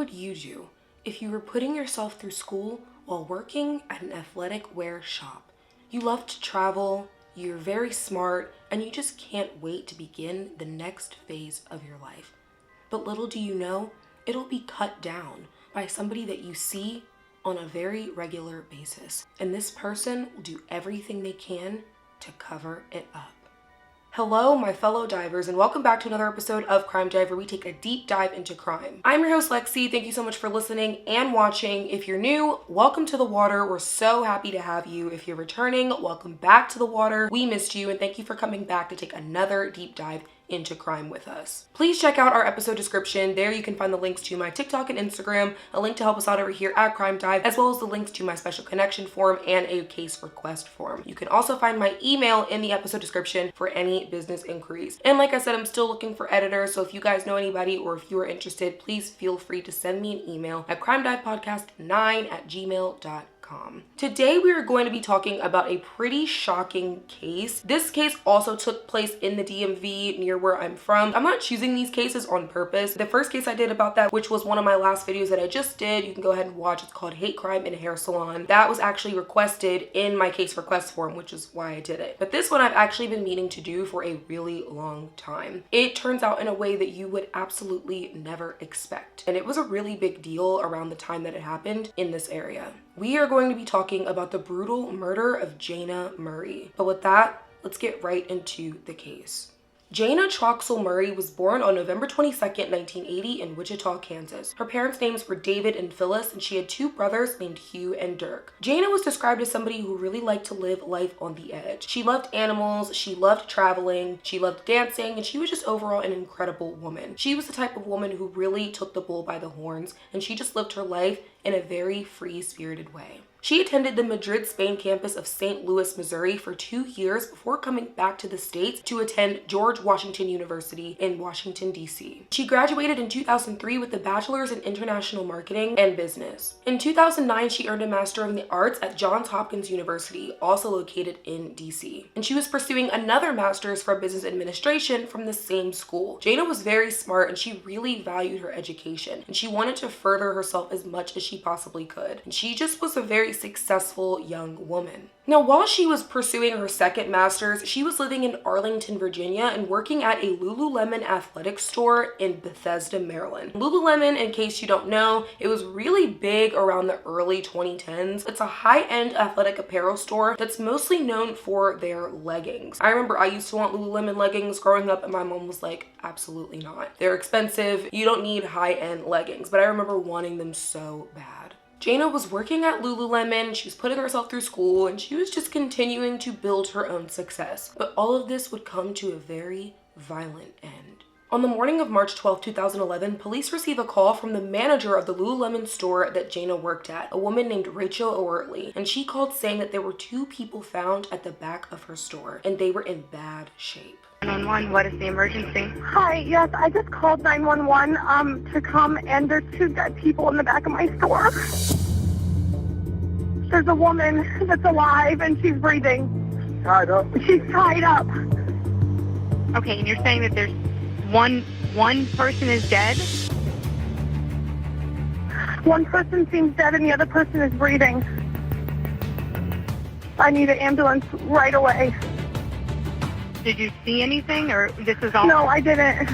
would you do if you were putting yourself through school while working at an athletic wear shop? You love to travel, you're very smart, and you just can't wait to begin the next phase of your life. But little do you know, it'll be cut down by somebody that you see on a very regular basis. And this person will do everything they can to cover it up. Hello, my fellow divers, and welcome back to another episode of Crime Dive, where we take a deep dive into crime. I'm your host, Lexi. Thank you so much for listening and watching. If you're new, welcome to the water. We're so happy to have you. If you're returning, welcome back to the water. We missed you, and thank you for coming back to take another deep dive into crime with us. Please check out our episode description. There you can find the links to my TikTok and Instagram, a link to help us out over here at Crime Dive, as well as the links to my special connection form and a case request form. You can also find my email in the episode description for any business inquiries. And like I said, I'm still looking for editors, so if you guys know anybody or if you are interested, please feel free to send me an email at crimedivepodcast9@gmail.com. Today we are going to be talking about a pretty shocking case. This case also took place in the DMV near where I'm from. I'm not choosing these cases on purpose. The first case I did about that, which was one of my last videos that I just did, you can go ahead and watch. It's called Hate Crime in a Hair Salon. That was actually requested in my case request form, which is why I did it. But this one I've actually been meaning to do for a really long time. It turns out in a way that you would absolutely never expect. And it was a really big deal around the time that it happened in this area. We are going to be talking about the brutal murder of Jayna Murray. But with that, let's get right into the case. Jayna Troxell Murray was born on November 22nd, 1980 in Wichita, Kansas. Her parents' names were David and Phyllis, and she had two brothers named Hugh and Dirk. Jayna was described as somebody who really liked to live life on the edge. She loved animals, she loved traveling, she loved dancing, and she was just overall an incredible woman. She was the type of woman who really took the bull by the horns, and she just lived her life in a very free-spirited way. She attended the Madrid, Spain campus of St. Louis, Missouri for 2 years before coming back to the States to attend George Washington University in Washington, D.C. She graduated in 2003 with a bachelor's in international marketing and business. In 2009, she earned a Master of the Arts at Johns Hopkins University, also located in D.C. And she was pursuing another master's for business administration from the same school. Jayna was very smart and she really valued her education, and she wanted to further herself as much as she possibly could. And she just was a very successful young woman. Now, while she was pursuing her second master's, she was living in Arlington, Virginia, and working at a Lululemon athletic store in Bethesda, Maryland. Lululemon, in case you don't know, it was really big around the early 2010s. It's a high-end athletic apparel store that's mostly known for their leggings. I remember I used to want Lululemon leggings growing up, and my mom was like, absolutely not. They're expensive. You don't need high-end leggings, but I remember wanting them so bad. Jayna was working at Lululemon, she was putting herself through school, and she was just continuing to build her own success. But all of this would come to a very violent end. On the morning of March 12, 2011, police receive a call from the manager of the Lululemon store that Jayna worked at, a woman named Rachel O'Ertley, and she called saying that there were two people found at the back of her store, and they were in bad shape. 911, what is the emergency? Hi, yes, I just called 911 to come, and there's two dead people in the back of my store. There's a woman that's alive, and she's breathing. Tied up? She's tied up. Okay, and you're saying that there's one person is dead? One person seems dead, and the other person is breathing. I need an ambulance right away. Did you see anything, or this is all? No, I didn't.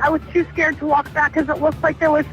I was too scared to walk back because it looked like there was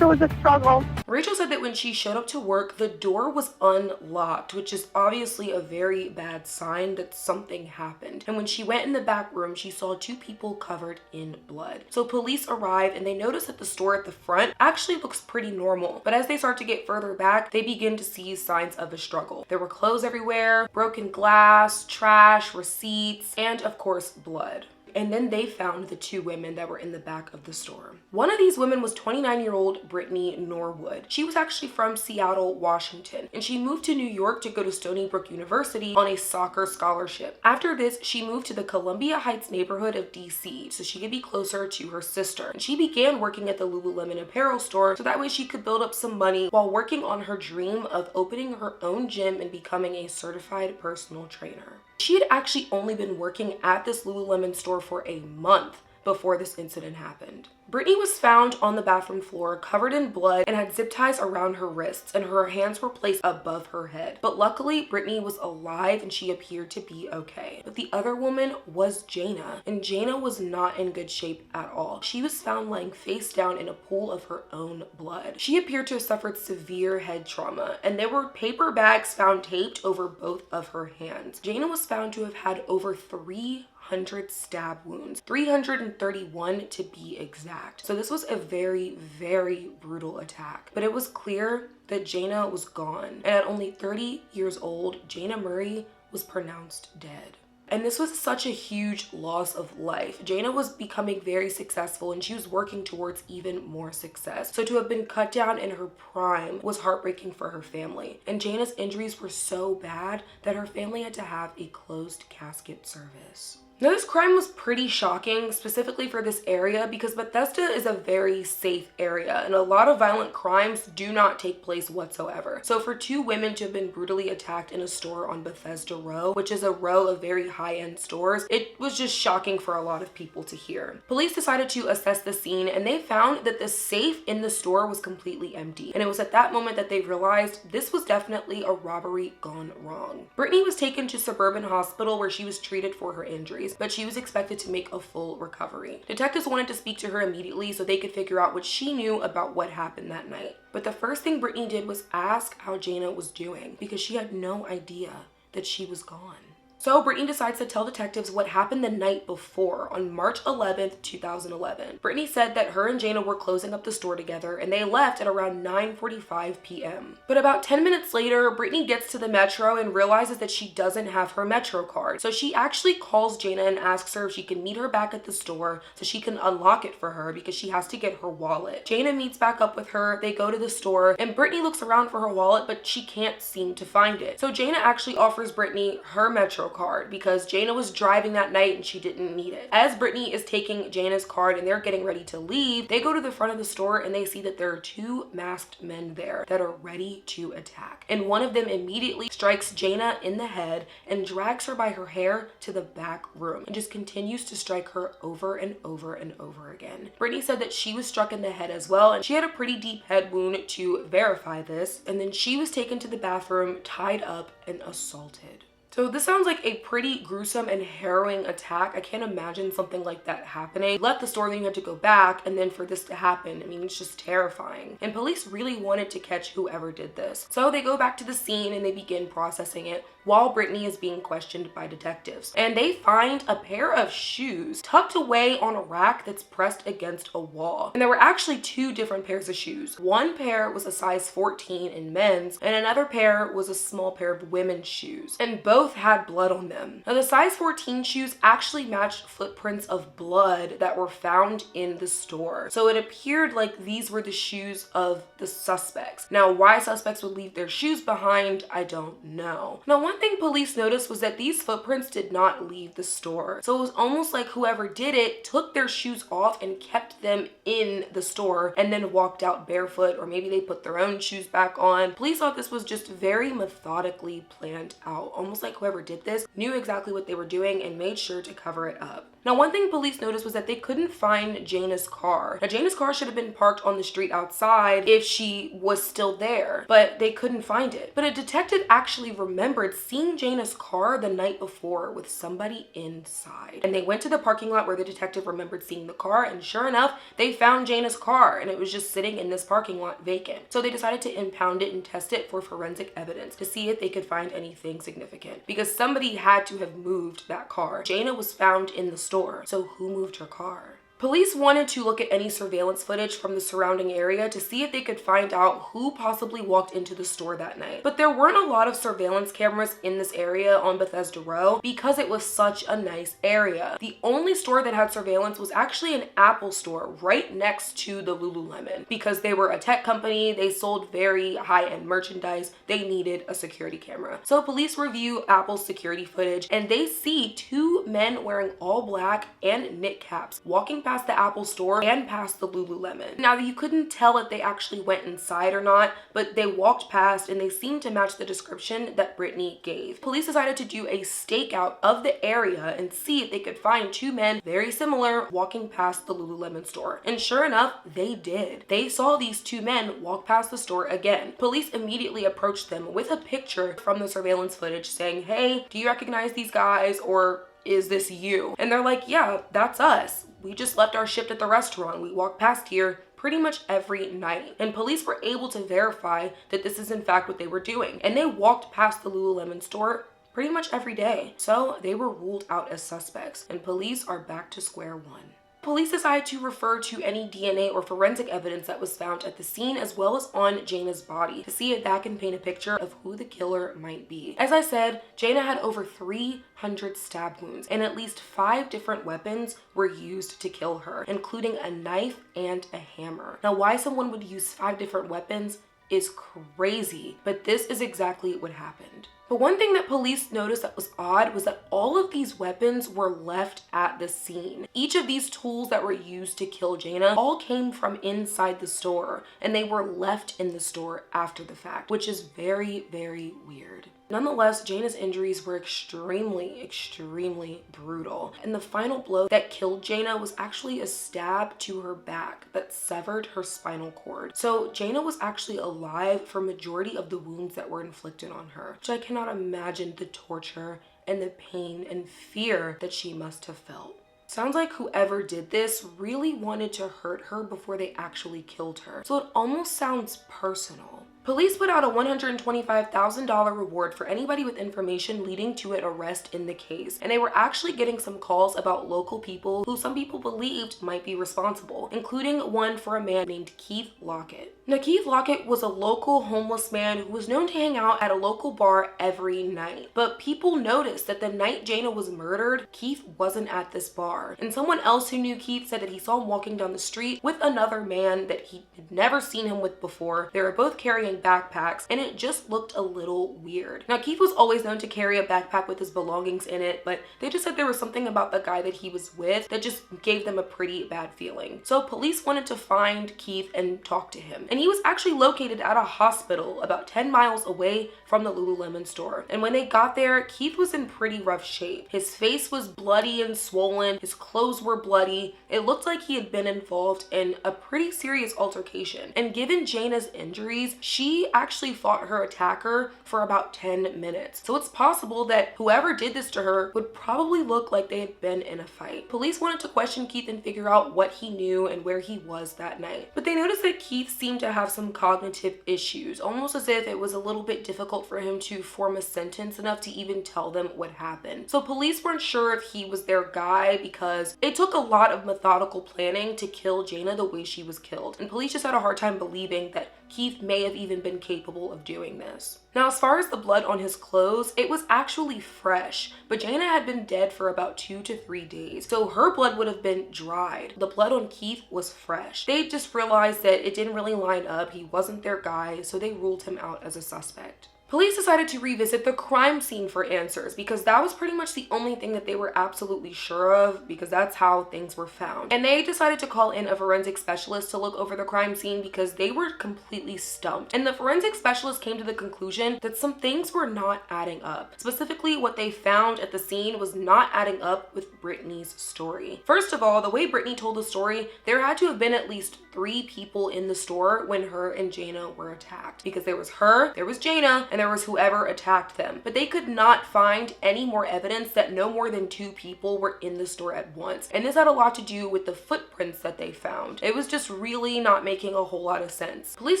a struggle. Rachel said that when she showed up to work, the door was unlocked, which is obviously a very bad sign that something happened. And when she went in the back room, she saw two people covered in blood. So police arrived and they noticed that the store at the front actually looks pretty normal. But as they start to get further back, they begin to see signs of a struggle. There were clothes everywhere, broken glass, trash, receipts, and of course, blood. And then they found the two women that were in the back of the store. One of these women was 29-year-old Brittany Norwood. She was actually from Seattle, Washington, and she moved to New York to go to Stony Brook University on a soccer scholarship. After this, she moved to the Columbia Heights neighborhood of DC so she could be closer to her sister. And she began working at the Lululemon apparel store so that way she could build up some money while working on her dream of opening her own gym and becoming a certified personal trainer. She had actually only been working at this Lululemon store for a month before this incident happened. Brittany was found on the bathroom floor covered in blood and had zip ties around her wrists, and her hands were placed above her head. But luckily, Brittany was alive and she appeared to be okay. But the other woman was Jayna, and Jayna was not in good shape at all. She was found lying face down in a pool of her own blood. She appeared to have suffered severe head trauma, and there were paper bags found taped over both of her hands. Jayna was found to have had over 300 stab wounds, 331 to be exact. So this was a very, very brutal attack. But it was clear that Jayna was gone. And at only 30 years old, Jayna Murray was pronounced dead. And this was such a huge loss of life. Jayna was becoming very successful and she was working towards even more success. So to have been cut down in her prime was heartbreaking for her family. And Jayna's injuries were so bad that her family had to have a closed casket service. Now, this crime was pretty shocking, specifically for this area, because Bethesda is a very safe area and a lot of violent crimes do not take place whatsoever. So for two women to have been brutally attacked in a store on Bethesda Row, which is a row of very high-end stores, it was just shocking for a lot of people to hear. Police decided to assess the scene and they found that the safe in the store was completely empty. And it was at that moment that they realized this was definitely a robbery gone wrong. Brittany was taken to Suburban Hospital where she was treated for her injuries, but she was expected to make a full recovery. Detectives wanted to speak to her immediately so they could figure out what she knew about what happened that night. But the first thing Brittany did was ask how Jayna was doing because she had no idea that she was gone. So Brittany decides to tell detectives what happened the night before, on March 11th, 2011. Brittany said that her and Jayna were closing up the store together and they left at around 9:45 p.m. But about 10 minutes later, Brittany gets to the Metro and realizes that she doesn't have her Metro card. So she actually calls Jayna and asks her if she can meet her back at the store so she can unlock it for her because she has to get her wallet. Jayna meets back up with her, they go to the store, and Brittany looks around for her wallet, but she can't seem to find it. So Jayna actually offers Brittany her Metro card because Jayna was driving that night and she didn't need it. As Brittany is taking Jayna's card and they're getting ready to leave, they go to the front of the store and they see that there are two masked men there that are ready to attack. And one of them immediately strikes Jayna in the head and drags her by her hair to the back room and just continues to strike her over and over and over again. Brittany said that she was struck in the head as well and she had a pretty deep head wound to verify this, and then she was taken to the bathroom, tied up, and assaulted. So this sounds like a pretty gruesome and harrowing attack. I can't imagine something like that happening. You left the store, then you had to go back, and then for this to happen, I mean, it's just terrifying. And police really wanted to catch whoever did this. So they go back to the scene and they begin processing it while Brittany is being questioned by detectives. And they find a pair of shoes tucked away on a rack that's pressed against a wall. And there were actually two different pairs of shoes. One pair was a size 14 in men's, and another pair was a small pair of women's shoes. And both had blood on them. Now the size 14 shoes actually matched footprints of blood that were found in the store. So it appeared like these were the shoes of the suspects. Now why suspects would leave their shoes behind, I don't know. Now one thing police noticed was that these footprints did not leave the store. So it was almost like whoever did it took their shoes off and kept them in the store and then walked out barefoot, or maybe they put their own shoes back on. Police thought this was just very methodically planned out, almost like whoever did this knew exactly what they were doing and made sure to cover it up. Now, one thing police noticed was that they couldn't find Jayna's car. Now, Jayna's car should have been parked on the street outside if she was still there, but they couldn't find it. But a detective actually remembered seeing Jayna's car the night before with somebody inside. And they went to the parking lot where the detective remembered seeing the car, and sure enough, they found Jayna's car, and it was just sitting in this parking lot vacant. So they decided to impound it and test it for forensic evidence to see if they could find anything significant, because somebody had to have moved that car. Jayna was found in the store, so who moved her car? Police wanted to look at any surveillance footage from the surrounding area to see if they could find out who possibly walked into the store that night. But there weren't a lot of surveillance cameras in this area on Bethesda Row because it was such a nice area. The only store that had surveillance was actually an Apple store right next to the Lululemon. Because they were a tech company, they sold very high-end merchandise, they needed a security camera. So police review Apple's security footage and they see two men wearing all black and knit caps walking past the Apple store and past the Lululemon. Now, you couldn't tell if they actually went inside or not, but they walked past and they seemed to match the description that Brittany gave. Police decided to do a stakeout of the area and see if they could find two men very similar walking past the Lululemon store. And sure enough, they did. They saw these two men walk past the store again. Police immediately approached them with a picture from the surveillance footage saying, "Hey, do you recognize these guys, or is this you?" And they're like, "Yeah, that's us. We just left our shift at the restaurant. We walk past here pretty much every night." And police were able to verify that this is in fact what they were doing. And they walked past the Lululemon store pretty much every day. So they were ruled out as suspects, and police are back to square one. Police decided to refer to any DNA or forensic evidence that was found at the scene as well as on Jayna's body to see if that can paint a picture of who the killer might be. As I said, Jayna had over 300 stab wounds, and at least 5 different weapons were used to kill her, including a knife and a hammer. Now, why someone would use 5 different weapons is crazy, but this is exactly what happened. But one thing that police noticed that was odd was that all of these weapons were left at the scene. Each of these tools that were used to kill Jayna all came from inside the store, and they were left in the store after the fact, which is very, very weird. Nonetheless, Jayna's injuries were extremely brutal. And the final blow that killed Jayna was actually a stab to her back that severed her spinal cord. So Jayna was actually alive for majority of the wounds that were inflicted on her, which I cannot imagine the torture and the pain and fear that she must have felt. Sounds like whoever did this really wanted to hurt her before they actually killed her. So it almost sounds personal. Police put out a $125,000 reward for anybody with information leading to an arrest in the case, and they were actually getting some calls about local people who some people believed might be responsible, including one for a man named Keith Lockett. Now, Keith Lockett was a local homeless man who was known to hang out at a local bar every night, but people noticed that the night Jayna was murdered, Keith wasn't at this bar, and someone else who knew Keith said that he saw him walking down the street with another man that he had never seen him with before. They were both carrying backpacks, and it just looked a little weird. Now, Keith was always known to carry a backpack with his belongings in it, but they just said there was something about the guy that he was with that just gave them a pretty bad feeling. So police wanted to find Keith and talk to him, and he was actually located at a hospital about 10 miles away from the Lululemon store. And when they got there, Keith was in pretty rough shape. His face was bloody and swollen, his clothes were bloody. It looked like he had been involved in a pretty serious altercation, and given Jayna's injuries, she actually fought her attacker for about 10 minutes. So it's possible that whoever did this to her would probably look like they had been in a fight. Police wanted to question Keith and figure out what he knew and where he was that night. But they noticed that Keith seemed to have some cognitive issues, almost as if it was a little bit difficult for him to form a sentence enough to even tell them what happened. So police weren't sure if he was their guy because it took a lot of methodical planning to kill Jayna the way she was killed. And police just had a hard time believing that Keith may have even been capable of doing this. Now, as far as the blood on his clothes, it was actually fresh, but Jayna had been dead for about 2 to 3 days, so her blood would have been dried. The blood on Keith was fresh. They just realized that it didn't really line up. He wasn't their guy, so they ruled him out as a suspect. Police decided to revisit the crime scene for answers because that was pretty much the only thing that they were absolutely sure of, because that's how things were found. And they decided to call in a forensic specialist to look over the crime scene because they were completely stumped. And the forensic specialist came to the conclusion that some things were not adding up. Specifically, what they found at the scene was not adding up with Brittany's story. First of all, the way Brittany told the story, there had to have been at least 3 people in the store when her and Jayna were attacked, because there was her, there was Jayna, and there was whoever attacked them. But they could not find any more evidence that no more than 2 people were in the store at once. And this had a lot to do with the footprints that they found. It was just really not making a whole lot of sense. Police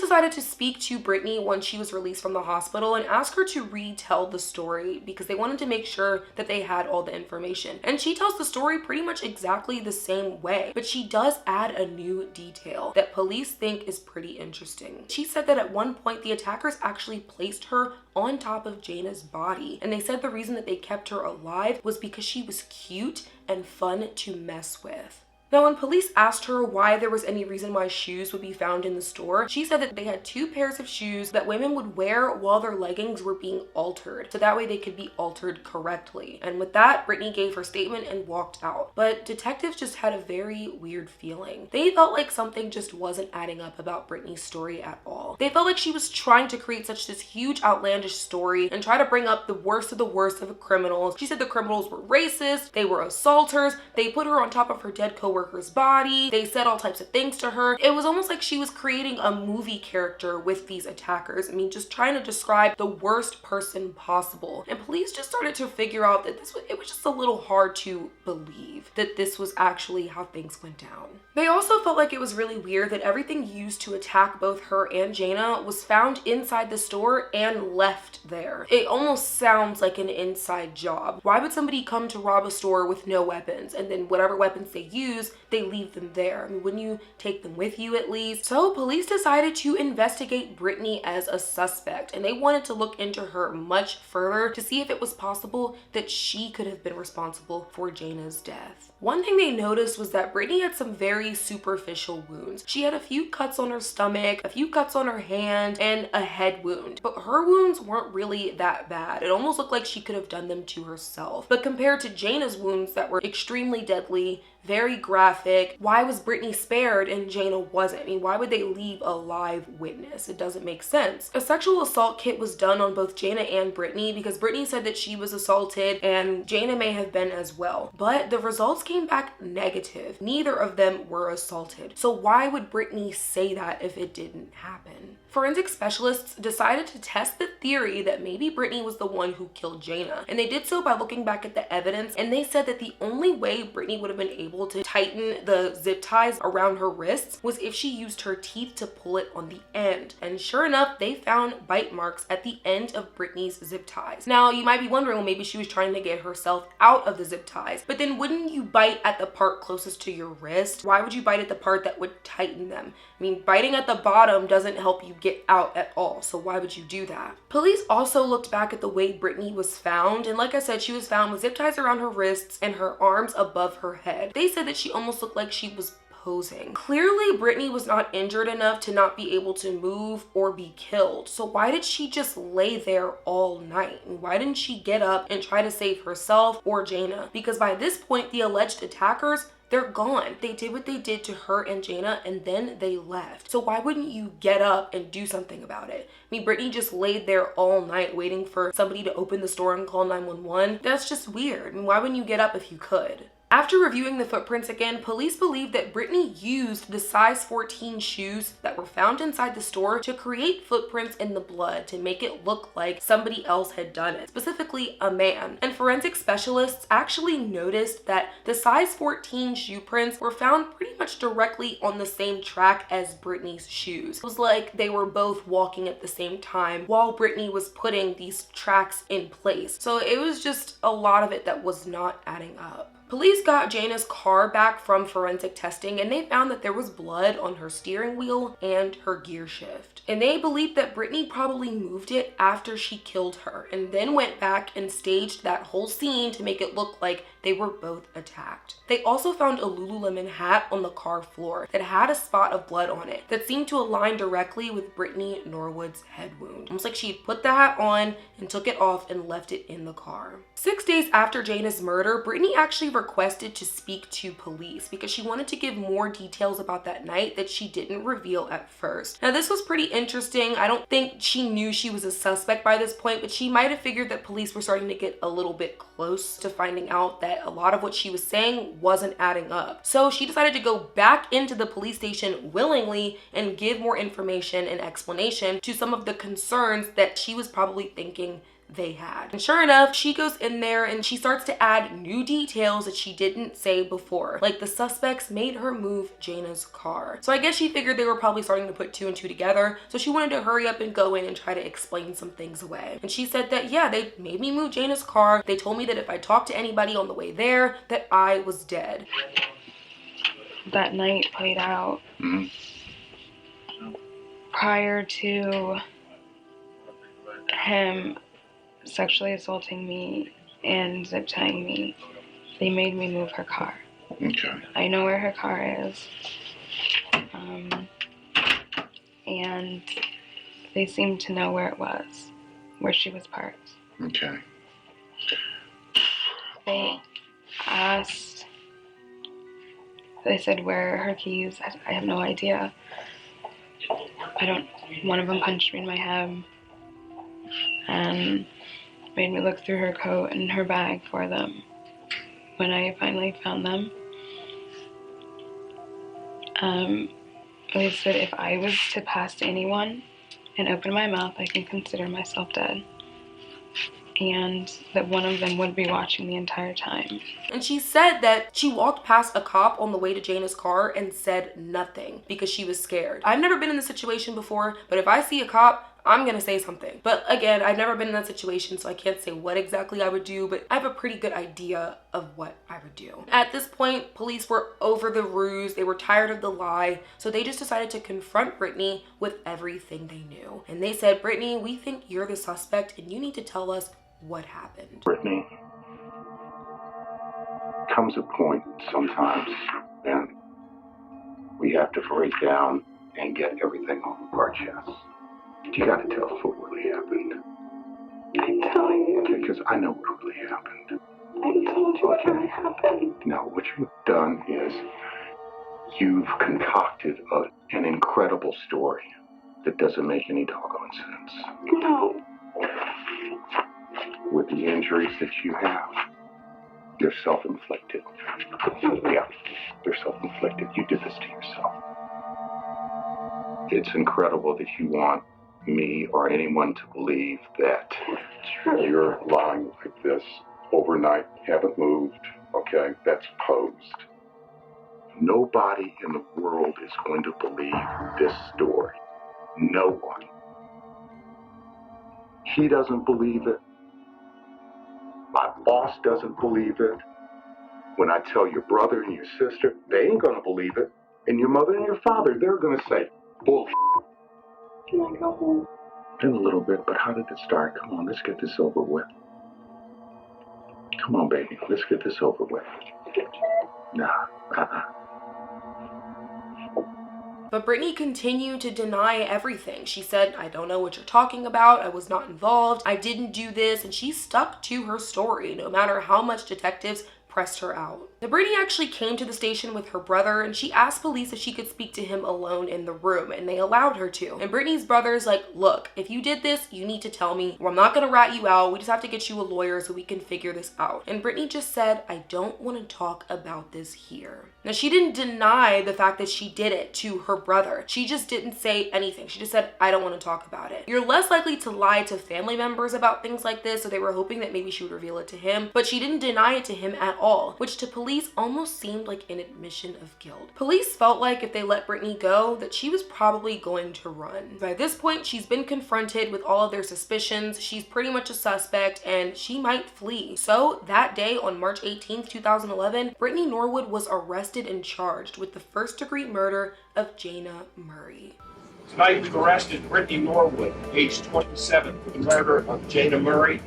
decided to speak to Brittany once she was released from the hospital and ask her to retell the story because they wanted to make sure that they had all the information. And she tells the story pretty much exactly the same way, but she does add a new detail that police think is pretty interesting. She said that at one point the attackers actually placed her on top of Jayna's body, and they said the reason that they kept her alive was because she was cute and fun to mess with. Now, when police asked her why there was any reason why shoes would be found in the store, she said that they had 2 pairs of shoes that women would wear while their leggings were being altered, so that way they could be altered correctly. And with that, Brittany gave her statement and walked out. But detectives just had a very weird feeling. They felt like something just wasn't adding up about Brittany's story at all. They felt like she was trying to create such this huge outlandish story and try to bring up the worst of criminals. She said the criminals were racist, they were assaulters, they put her on top of her dead coworker's body, they said all types of things to her. It was almost like she was creating a movie character with these attackers. I mean, just trying to describe the worst person possible. And police just started to figure out that it was just a little hard to believe that this was actually how things went down. They also felt like it was really weird that everything used to attack both her and Jayna was found inside the store and left there. It almost sounds like an inside job. Why would somebody come to rob a store with no weapons, and then whatever weapons they use, they leave them there? I mean, wouldn't you take them with you at least? So police decided to investigate Brittany as a suspect, and they wanted to look into her much further to see if it was possible that she could have been responsible for Jayna's death. One thing they noticed was that Brittany had some very superficial wounds. She had a few cuts on her stomach, a few cuts on her hand, and a head wound. But her wounds weren't really that bad. It almost looked like she could have done them to herself. But compared to Jayna's wounds that were extremely deadly, very graphic, why was Brittany spared and Jayna wasn't? I mean, why would they leave a live witness? It doesn't make sense. A sexual assault kit was done on both Jayna and Brittany because Brittany said that she was assaulted and Jayna may have been as well. But the results came back negative. Neither of them were assaulted. So why would Brittany say that if it didn't happen? Forensic specialists decided to test the theory that maybe Brittany was the one who killed Jayna. And they did so by looking back at the evidence, and they said that the only way Brittany would have been able to tighten the zip ties around her wrists was if she used her teeth to pull it on the end. And sure enough, they found bite marks at the end of Brittany's zip ties. Now, you might be wondering, well, maybe she was trying to get herself out of the zip ties, but then wouldn't you bite at the part closest to your wrist? Why would you bite at the part that would tighten them? I mean, biting at the bottom doesn't help you get out at all, so why would you do that? Police also looked back at the way Brittany was found, and like I said, she was found with zip ties around her wrists and her arms above her head. They said that she almost looked like she was posing. Clearly, Brittany was not injured enough to not be able to move or be killed. So why did she just lay there all night? And why didn't she get up and try to save herself or Jayna? Because by this point, the alleged attackers, they're gone. They did what they did to her and Jayna, and then they left. So why wouldn't you get up and do something about it? I mean, Brittany just laid there all night waiting for somebody to open the store and call 911. That's just weird. I mean, why wouldn't you get up if you could? After reviewing the footprints again, police believe that Brittany used the size 14 shoes that were found inside the store to create footprints in the blood to make it look like somebody else had done it, specifically a man. And forensic specialists actually noticed that the size 14 shoe prints were found pretty much directly on the same track as Brittany's shoes. It was like they were both walking at the same time while Brittany was putting these tracks in place. So it was just a lot of it that was not adding up. Police got Jayna's car back from forensic testing, and they found that there was blood on her steering wheel and her gear shift. And they believed that Brittany probably moved it after she killed her and then went back and staged that whole scene to make it look like they were both attacked. They also found a Lululemon hat on the car floor that had a spot of blood on it that seemed to align directly with Brittany Norwood's head wound. Almost like she'd put the hat on and took it off and left it in the car. 6 days after Jayna's murder, Brittany actually requested to speak to police because she wanted to give more details about that night that she didn't reveal at first. Now, this was pretty interesting. I don't think she knew she was a suspect by this point, but she might have figured that police were starting to get a little bit close to finding out that a lot of what she was saying wasn't adding up. So she decided to go back into the police station willingly and give more information and explanation to some of the concerns that she was probably thinking they had. And sure enough, she goes in there and she starts to add new details that she didn't say before. Like the suspects made her move Jayna's car. So I guess she figured they were probably starting to put 2 and 2 together. So she wanted to hurry up and go in and try to explain some things away. And she said that, yeah, they made me move Jayna's car. They told me that if I talked to anybody on the way there, that I was dead. That night played out prior to him sexually assaulting me and zip tying me. They made me move her car. Okay. I know where her car is. And they seemed to know where it was, where she was parked. Okay. They asked, they said, where are her keys? I have no idea. One of them punched me in my head and made me look through her coat and her bag for them. When I finally found them, they said if I was to pass anyone and open my mouth, I can consider myself dead. And that one of them would be watching the entire time. And she said that she walked past a cop on the way to Jayna's car and said nothing because she was scared. I've never been in this situation before, but if I see a cop, I'm gonna say something. But again, I've never been in that situation, so I can't say what exactly I would do, but I have a pretty good idea of what I would do. At this point, police were over the ruse. They were tired of the lie, so they just decided to confront Brittany with everything they knew. And they said, Brittany, we think you're the suspect and you need to tell us what happened. Brittany, comes a point sometimes and we have to break down and get everything off of our chests. You gotta tell us what really happened. I'm telling you. Okay, because I know what really happened. I told you what really happened. Now, what you've done is you've concocted an incredible story that doesn't make any doggone sense. No. With the injuries that you have, they're self-inflicted. Yeah, they're self-inflicted. You did this to yourself. It's incredible that you want me or anyone to believe that you're lying like this overnight, haven't moved, okay? That's posed. Nobody in the world is going to believe this story. No one. He doesn't believe it. My boss doesn't believe it. When I tell your brother and your sister, they ain't gonna believe it. And your mother and your father, they're gonna say, bullshit. Can I go home? In a little bit, but how did it start? Come on, let's get this over with. Come on, baby, let's get this over with. Nah, But Brittany continued to deny everything. She said, I don't know what you're talking about. I was not involved. I didn't do this. And she stuck to her story, no matter how much detectives pressed her out. Now, Brittany actually came to the station with her brother and she asked police if she could speak to him alone in the room, and they allowed her to. And Brittany's brother's like, look, if you did this, you need to tell me, or I'm not gonna rat you out. We just have to get you a lawyer so we can figure this out. And Brittany just said, I don't want to talk about this here. Now, she didn't deny the fact that she did it to her brother. She just didn't say anything. She just said, I don't want to talk about it. You're less likely to lie to family members about things like this, so they were hoping that maybe she would reveal it to him, but she didn't deny it to him at all, which to police almost seemed like an admission of guilt. Police felt like if they let Brittany go, that she was probably going to run. By this point, she's been confronted with all of their suspicions. She's pretty much a suspect and she might flee. So that day on March 18th, 2011, Brittany Norwood was arrested and charged with the first-degree murder of Jayna Murray. Tonight we've arrested Brittany Norwood, age 27, for the murder of Jayna Murray.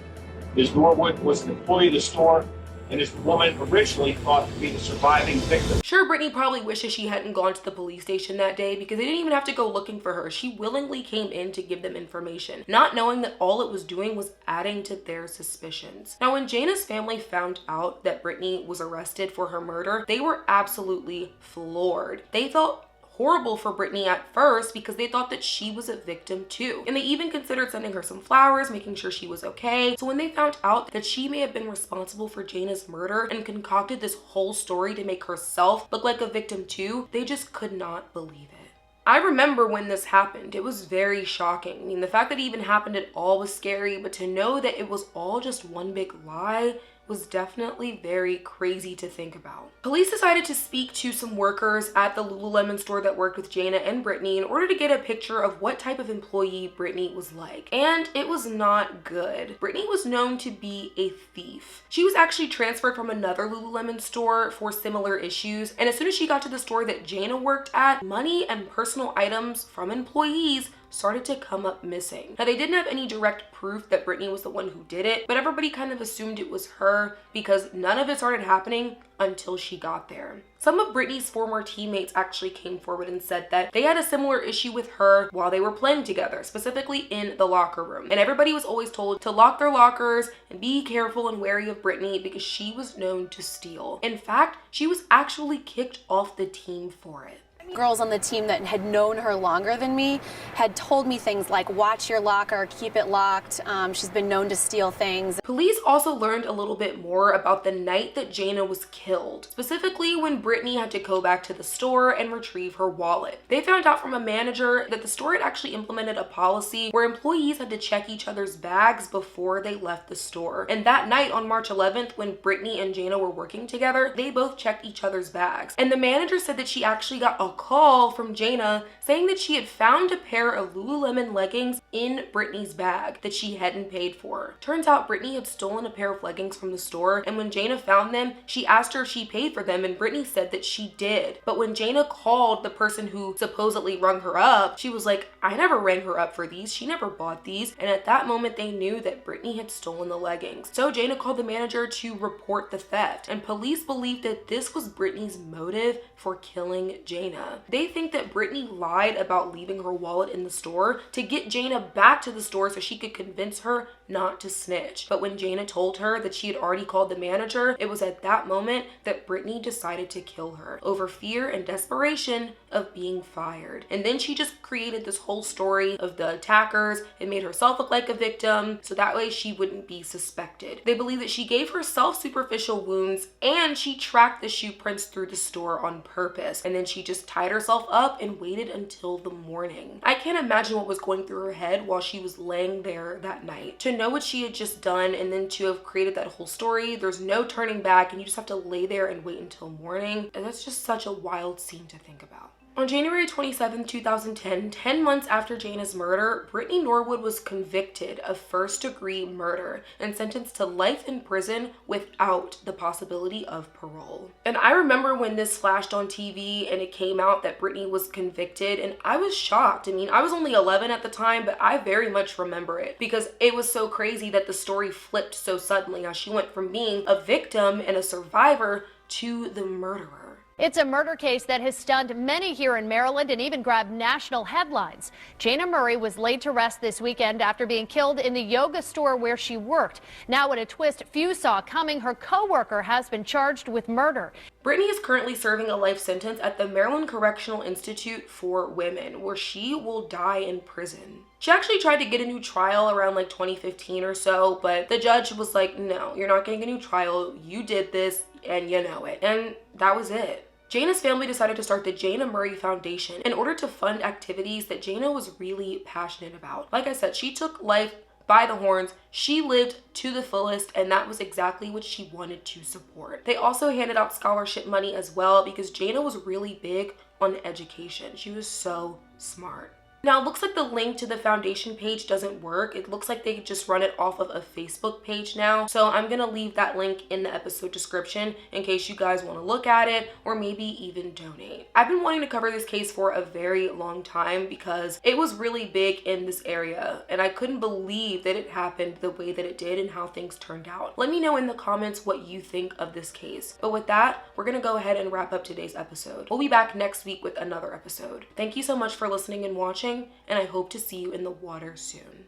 Ms. Norwood was an employee of the store and is the woman originally thought to be the surviving victim. Sure, Brittany probably wishes she hadn't gone to the police station that day because they didn't even have to go looking for her. She willingly came in to give them information, not knowing that all it was doing was adding to their suspicions. Now, when Jayna's family found out that Brittany was arrested for her murder, they were absolutely floored. They felt horrible for Brittany at first because they thought that she was a victim too. And they even considered sending her some flowers, making sure she was okay. So when they found out that she may have been responsible for Jayna's murder and concocted this whole story to make herself look like a victim too, they just could not believe it. I remember when this happened. It was very shocking. I mean, the fact that it even happened at all was scary, but to know that it was all just one big lie was definitely very crazy to think about. Police decided to speak to some workers at the Lululemon store that worked with Jayna and Brittany in order to get a picture of what type of employee Brittany was like. And it was not good. Brittany was known to be a thief. She was actually transferred from another Lululemon store for similar issues. And as soon as she got to the store that Jayna worked at, money and personal items from employees started to come up missing. Now, they didn't have any direct proof that Brittany was the one who did it, but everybody kind of assumed it was her because none of it started happening until she got there. Some of Brittany's former teammates actually came forward and said that they had a similar issue with her while they were playing together, specifically in the locker room. And everybody was always told to lock their lockers and be careful and wary of Brittany because she was known to steal. In fact, she was actually kicked off the team for it. Girls on the team that had known her longer than me had told me things like, watch your locker, keep it locked. She's been known to steal things. Police also learned a little bit more about the night that Jayna was killed, specifically when Brittany had to go back to the store and retrieve her wallet. They found out from a manager that the store had actually implemented a policy where employees had to check each other's bags before they left the store. And that night on March 11th, when Brittany and Jayna were working together, they both checked each other's bags. And the manager said that she actually got a call from Jayna saying that she had found a pair of Lululemon leggings in Brittany's bag that she hadn't paid for. Turns out Brittany had stolen a pair of leggings from the store, and when Jayna found them, she asked her if she paid for them, and Brittany said that she did. But when Jayna called the person who supposedly rung her up, she was like, I never rang her up for these. She never bought these. And at that moment, they knew that Brittany had stolen the leggings. So Jayna called the manager to report the theft, and police believed that this was Brittany's motive for killing Jayna. They think that Brittany lied about leaving her wallet in the store to get Jayna back to the store so she could convince her not to snitch. But when Jayna told her that she had already called the manager, it was at that moment that Brittany decided to kill her over fear and desperation of being fired. And then she just created this whole story of the attackers and made herself look like a victim so that way she wouldn't be suspected. They believe that she gave herself superficial wounds and she tracked the shoe prints through the store on purpose. And then she just tied herself up and waited until the morning. I can't imagine what was going through her head while she was laying there that night. To know what she had just done and then to have created that whole story, there's no turning back and you just have to lay there and wait until morning. And that's just such a wild scene to think about. On January 27, 2010, 10 months after Jayna's murder, Brittany Norwood was convicted of first-degree murder and sentenced to life in prison without the possibility of parole. And I remember when this flashed on TV and it came out that Brittany was convicted, and I was shocked. I mean, I was only 11 at the time, but I very much remember it because it was so crazy that the story flipped so suddenly. How she went from being a victim and a survivor to the murderer. It's a murder case that has stunned many here in Maryland and even grabbed national headlines. Jayna Murray was laid to rest this weekend after being killed in the yoga store where she worked. Now, in a twist few saw coming, her coworker has been charged with murder. Brittany is currently serving a life sentence at the Maryland Correctional Institute for Women, where she will die in prison. She actually tried to get a new trial around like 2015 or so, but the judge was like, no, you're not getting a new trial. You did this and you know it. And that was it. Jayna's family decided to start the Jayna Murray Foundation in order to fund activities that Jayna was really passionate about. Like I said, she took life by the horns. She lived to the fullest, and that was exactly what she wanted to support. They also handed out scholarship money as well because Jayna was really big on education. She was so smart. Now, it looks like the link to the foundation page doesn't work. It looks like they just run it off of a Facebook page now. So I'm gonna leave that link in the episode description in case you guys wanna look at it or maybe even donate. I've been wanting to cover this case for a very long time because it was really big in this area and I couldn't believe that it happened the way that it did and how things turned out. Let me know in the comments what you think of this case. But with that, we're gonna go ahead and wrap up today's episode. We'll be back next week with another episode. Thank you so much for listening and watching, and I hope to see you in the water soon.